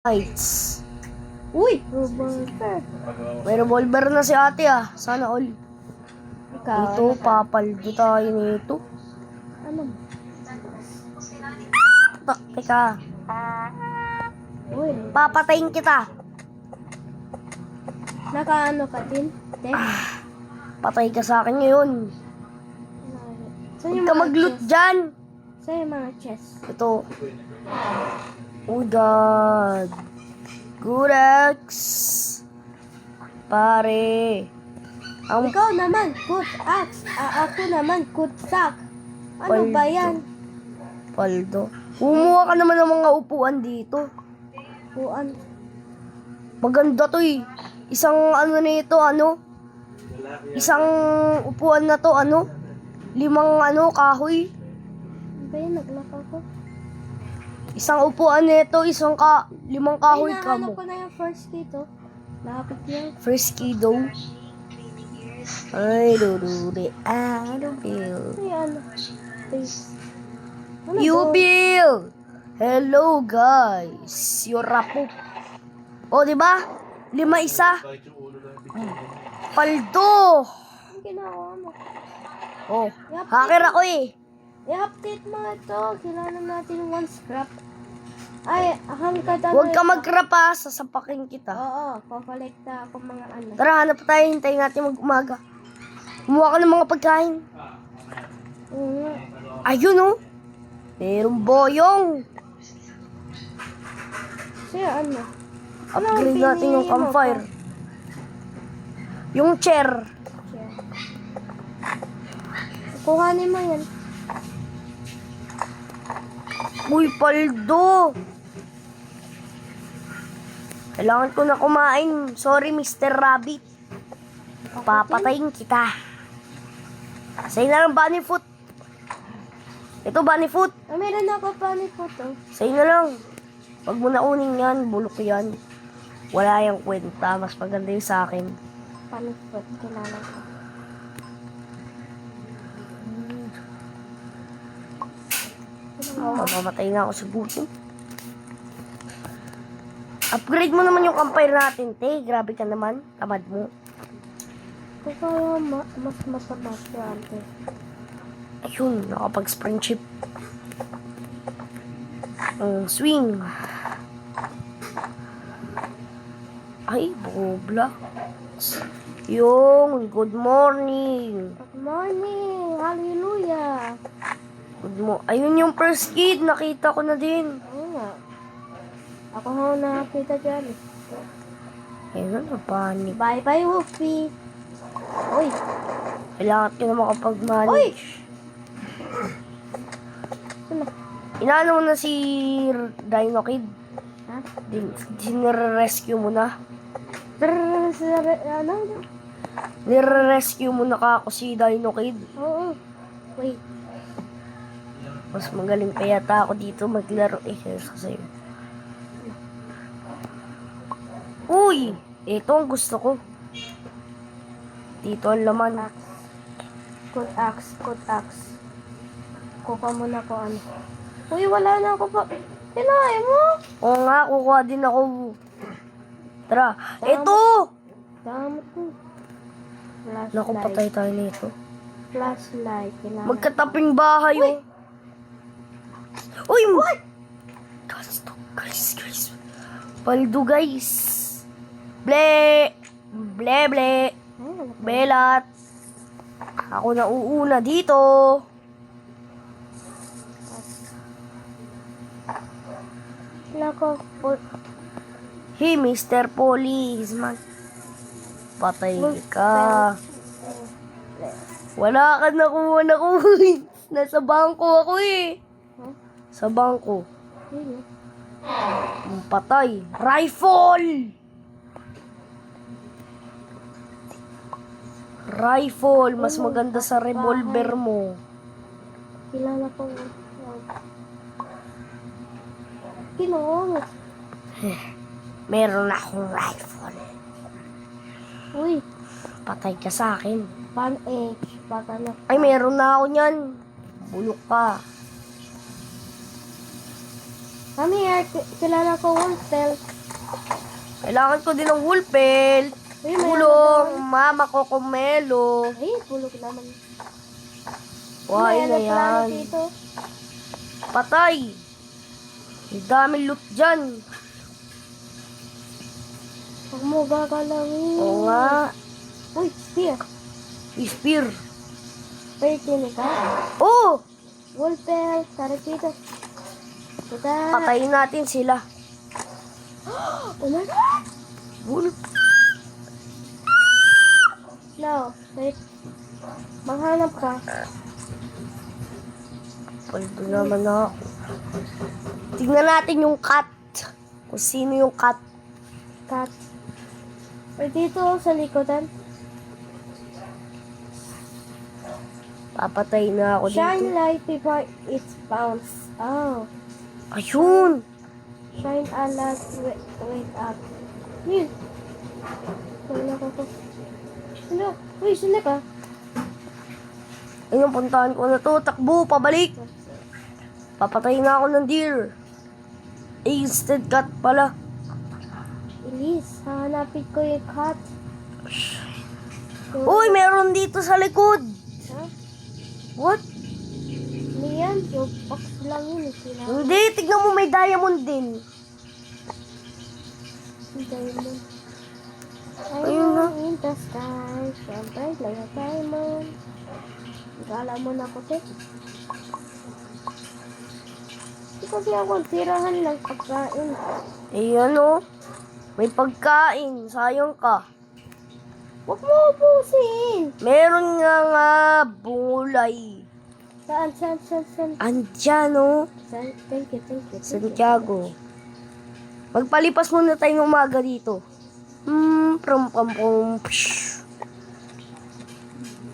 Lights. Uy! Revolver. May revolver na si ate ah. Sana all. Ikaw, Ito, papaldo tayo nito. ano? Teka. Uy, Papatayin kita. nakaano ka din? Patay ka sa akin ngayon. Saan Huwag yung ka mga mag-loot chest? dyan. Saan yung mga chest? Ito. Oh God. Gurex. Pare. Ang Ikaw naman, good axe. Ako naman, good sack. Ano Paldo. ba yan? paldo. Kumuha ka naman ng mga upuan dito. Puan. Maganda to eh. Isang ano nito, ano? Isang upuan na to, ano? 5 ano, kahoy. Ano ba yan? Naglak ako. Isang upuan nito, 5 kahoy Ay, ka nahanap mo. ko na yung first dito. Lapit yan. Frisky daw. Ay, duduri. Ano, Bill? Ay, ano? Please. Ano You, ba? Bill! Hello, guys. You're Rapo. O, di ba? 5 isa. Paldo! Ang ginawa mo? Oh, hacker ako eh. I-update mo ito. Kailangan natin one scrap. Ay, hanggang Huwag ka mag-rapa, sasapakin kita. Oo, kukolekta ako mga ano. Tara, hanap tayo. Hintayin natin mag-umaga. Kumuha ka ng mga pagkain. Oo nga. Ayun oh. Merong boyong. Siya ano? Upgrade natin yung campfire. Yung chair. Siya. Kuhanin mo yan. Uy, paldo. Kailangan ko na kumain. Sorry, Mr. Rabbit. Papatayin kita. Sa'yo na lang, bunny foot. Ito, bunny foot. Ah, meron ako pa ni photo. Sa'yo na lang. Huwag mo na unin yan. Bulok yan. Wala yung kwenta. Mas maganda yung sa akin. Panipot, kilala ko. Mamamatay na ako sa gutom. Upgrade mo naman yung campfire natin, te. Grabe ka naman. Tamad mo. Kung kaya mas masama siya, ante. Ayun, nakapag-spring chip. Swing. Ay, bobla. Yung, good morning. Good morning! Hallelujah! Ayun yung first kid, nakita ko na din. Oo nga. Ako nga nakakita dyan. Ayun, napanik. Bye-bye, Wolfie! Uy! Kailangan ko na makapag-manage. Sino? Inaano mo na si Dino Kid? Ha? Sinire-rescue mo na. Ano? Nire-rescue mo na ka ako si Dino Kid. Oo. Wait. Mas magaling pa yata ako dito maglaro kaysa sa'yo. Uy! Ito ang gusto ko. Dito ang laman. Good axe. Kuha muna ko ano. Uy, wala na ako pa. Kinain mo? Oo nga, kukuha din ako. Tara. Ito! Damot mo. Naku, patay tayo nito. Flashlight. Kailangan. Magkataping bahay oh. Uy! Guys. Paldo guys. Ble! Ble! Belat. Ako na uuna dito. Nako. Hey, Mr. Policeman. Patay ka. Wala ka nakuha na coins. Nasa bangko ako eh. Huh? Sa bangko. Sino? Patay. Rifle! Rifle. Mas maganda sa revolver mo. Kilala ko. Kinong. Meron akong rifle. Uy. Patay ka sa akin. Pan H. Baka na. Ay, meron na ako niyan. Bulok ka. Come here. Kilala ko Wolftel. Kailangan ko din ng wool pelt. Uy, may Tulong, mama ko kumelo. Ay, bulog naman. Why na May yan? plano dito. Patay. Ang daming loot dyan. Huwag mo gagalawin. Oo nga. Uy, spear. Spear. Pwede ka. Oh! Wolftel, tara dito. Kita. Patayin natin sila. Oh my God. Wool. No, wait. Maghanap ka. Paldo naman ako. Tingnan natin yung cat. Kung sino yung cat. Cat. Ay, dito sa likodan. Papatay na ako Shine dito. light before it bounce. Oh. Ayun! Shine a light. Wait up. Yun. Wala ko to. Ano? Uy, sila ka? Ayun, puntahan ko na to. Takbo, pabalik. Papatay na ako ng deer. Instead cat pala. Elise, hahanapin ko yung cat. Uy, meron dito sa likod. Ha? What? Ano yan? Yung box lang yun. Sila. Hindi, tignan mo may diamond din. Yung diamond. Ayun na. In the sky, shine bright like a diamond. Nagkala mo na ko, te. Hindi kasi ako tirahan lang pagkain. Ayan o. May pagkain. Sayang ka. Huwag mo ubusin. Meron nga bungulay. Saan? Andyan o. Thank you. Santiago. Magpalipas muna tayo ng umaga dito. Psh.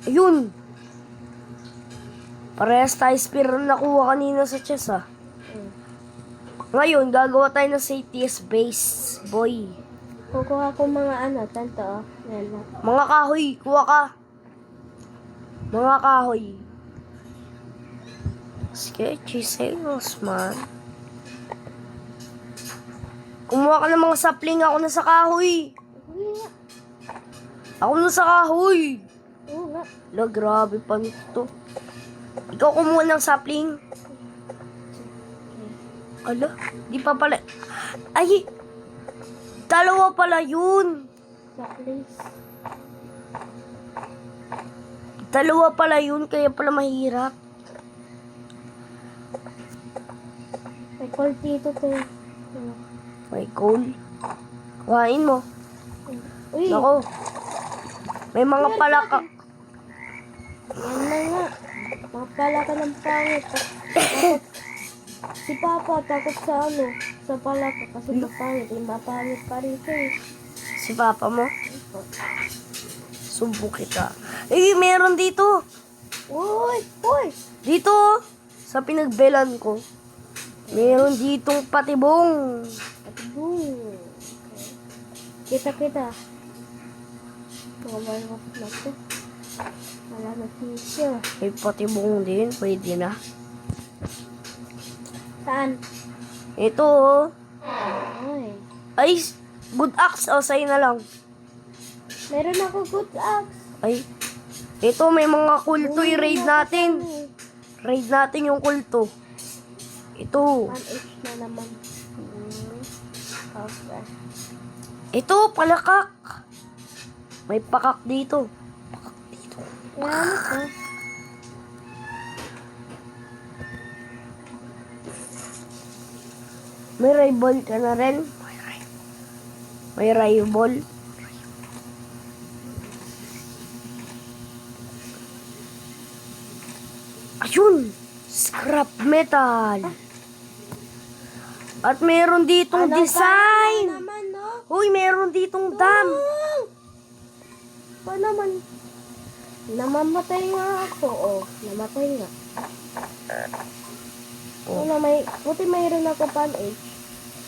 Ayun. Parehas tayo spear na nakuha kanina sa chest ah. Ngayon, gagawa tayo ng CTS base, boy. Kukuha ko mga tanto, oh. Yan lang. Mga kahoy, kuha ka. Mga kahoy. Sketchy sales, man. Kumuha ka ng mga sapling, ako na sa kahoy. Uy, nga. Ako na sa kahoy. Oo nga. La, grabe pa nito. Ikaw kumuha ng sapling. Ala, di pa pala. Ay, dalawa pala yun. Please. Dalawa pala yun, kaya pala mahirap. May call dito, te. May coal. Kuhain mo. Uy, Nako. May mga palaka. yan na nga. Mapala ka ng pangit. Takot. Si Papa takot sa sa palaka kasi mapangit. Mapangit pa rito eh. Si papa mo? Subo kita. Eh, meron dito. Uy! Dito, sa pinagbelan ko. Meron ditong patibong. At boom! Kita. Mga malawak na to. Wala na tissue. May patibong din, pwede na. Saan? Ito, oh. Ay. Ay, good axe. O, sa'yo na lang. Meron ako good axe. Ay, ito, may mga kulto. I-raid natin. Raid natin yung kulto. Ito. 1H na naman. Okay. Ito, palakak. May pakak dito. Pakak dito. Yan ka. May rival ka na rin. May rival. Ayun! Scrap metal. At meron ditong design. Naman, no? Uy, meron ditong dam. Pa naman. Namamatay nga ako. Oh, namatay nga. Oh. Buti mayroon ako pan-H.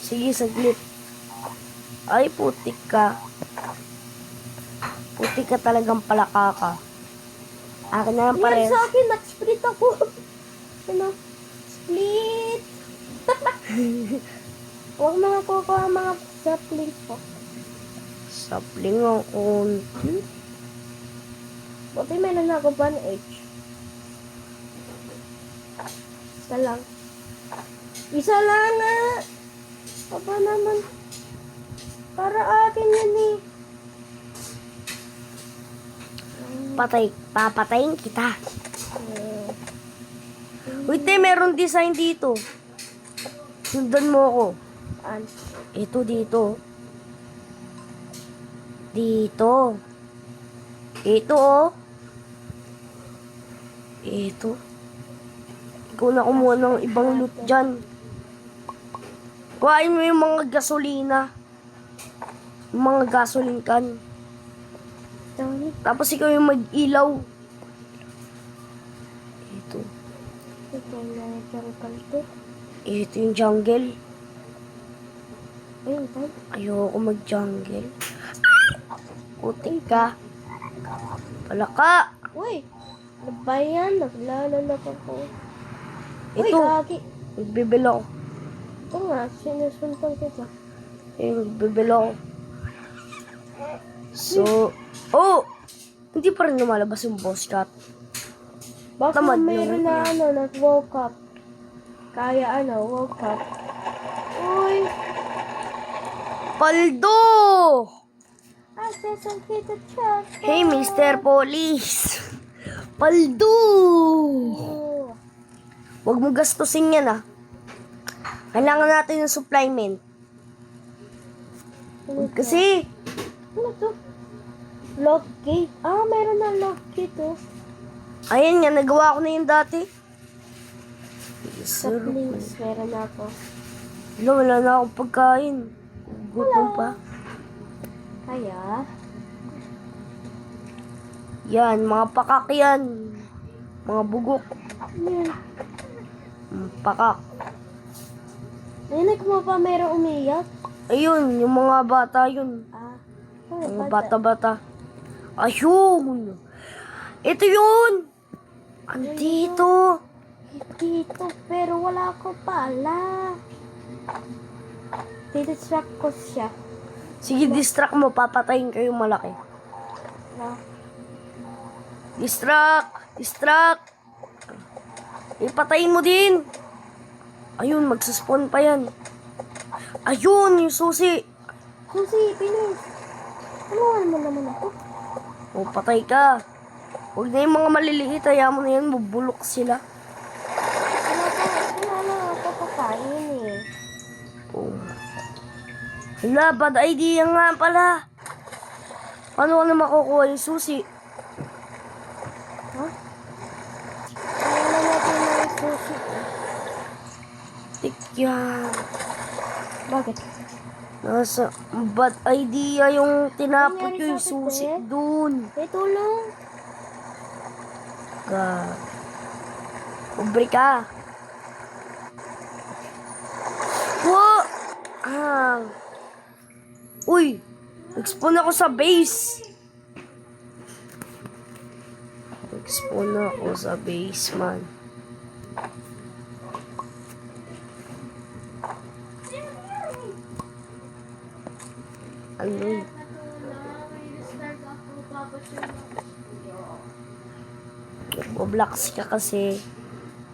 Sige, saglit. Ay, putik ka. Putik ka talagang palaka ka. Akin na lang Yan pares. sa akin, nag-split ako. Ano? Split. Huwag mga kukuha mga sapling po. Sapling ang konti. Buti meron na ako bandage. Isa lang. Isa lang nga! Papa naman. Para akin yan eh. Papatayin kita. Eh, Wait, meron design dito. Sundan mo ako. Saan? Ito dito. Dito. Ito oh. Ito. Ikaw na kumuha ng ibang loot dyan. Kuhain mo yung mga gasolina. Yung mga gasoline can. Dami. Tapos ikaw yung mag-ilaw. Ito. Ito na yung kalto. Ito yung jungle. Ayun, tayo. Ayoko mag-jungle. Putik ka. Palaka. Uy! Ano ba yan? Naglalala ko po. Uy, Ito. kaki. Nagbibila ako. Ito nga, sinusuntan kita. Nagbibila ako. So, oh! Hindi pa rin lumalabas yung boss cat. Baka Tamad mayroon naman na nag-woke up. Kaya woke up. Uy! Paldo! Access ang kita chat. Hey, Mr. Police! Paldo! Oh. Huwag mo gastusin yan ah. Kailangan natin ng supplement. Ano to? Kasi, Ano to? Lock gate. Ah, mayroon na lock gate oh. ayan nga, nagawa ko na yun dati. Sir, Saplings, meron na ako. wala na akong pagkain. Gutom pa. Kaya, Yan, mga pakak yan. Mga bugok. yun. Pakak. Narinig mo pa mayroong umiyak? Ayun, yung mga bata yun. Ah, Mga bata-bata. Ayun! Ito yun! Andito! dito, pero wala ko pala. Didistract ko siya. Sige, distract mo. Papatayin kayong malaki. Na, Distract! Distract! Ipatayin mo din! Ayun, magsaspawn pa yan. Ayun, yung susi! Susi, bilis. Ano mo naman ako? O, patay ka. Huwag na yung mga maliliit. Hayaan mo na yan, bubulok sila. Wala ako pakain eh. Oh. Hala, bad idea nga pala. Paano ka na makukuha yung susi? Ha? Wala natin ng susi. Tikyan. Bakit? Nasa bad idea yung tinapot Nangyari ko yung sa akin, susi te? dun. May tulong. God. Ubre ka. Wow! Ah. Uy! Nag-spawn ako sa base. Nag-spawn ako sa base, man. Ano? Roblox ka kasi.